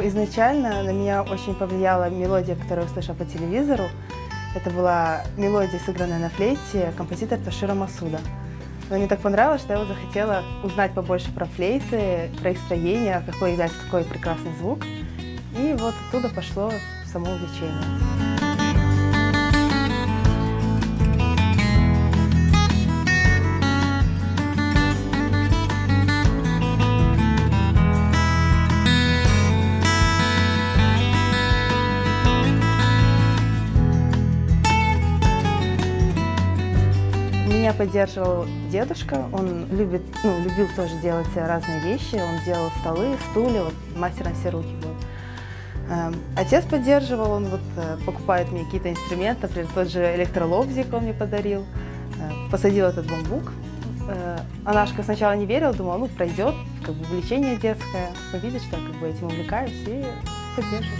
Ну, изначально на меня очень повлияла мелодия, которую я услышала по телевизору. Это была мелодия, сыгранная на флейте, композитор Тоширо Масуда. Она мне так понравилась, что я захотела узнать побольше про флейты, про их строение, какой издает такой прекрасный звук. И вот оттуда пошло само увлечение. Меня поддерживал дедушка, он любил тоже делать разные вещи, он делал столы, стулья, вот, мастером все руки был. Отец поддерживал, он вот покупает мне какие-то инструменты, например, тот же электролобзик он мне подарил, посадил этот бамбук. Анашка сначала не верила, думала, ну пройдет, как бы увлечение детское, увидит, что я как бы этим увлекаюсь и поддерживает.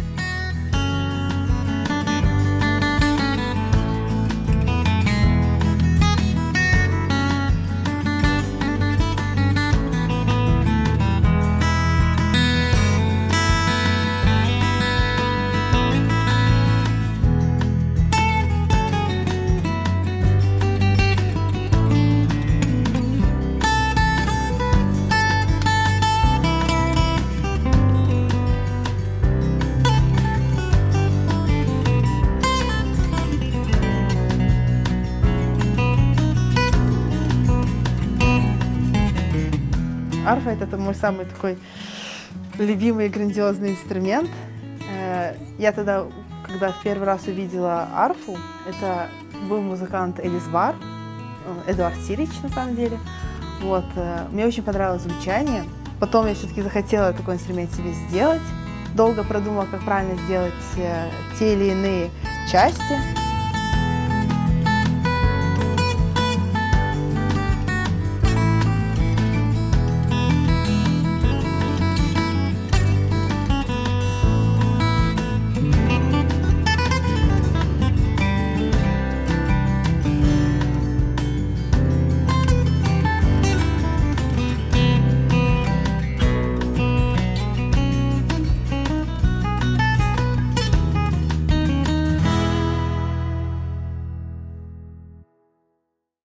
Арфа – это мой самый такой любимый и грандиозный инструмент. Я тогда, когда в первый раз увидела арфу, это был музыкант Элис Бар, Эдуард Сирич на самом деле. Вот. Мне очень понравилось звучание. Потом я все-таки захотела такой инструмент себе сделать. Долго продумала, как правильно сделать те или иные части.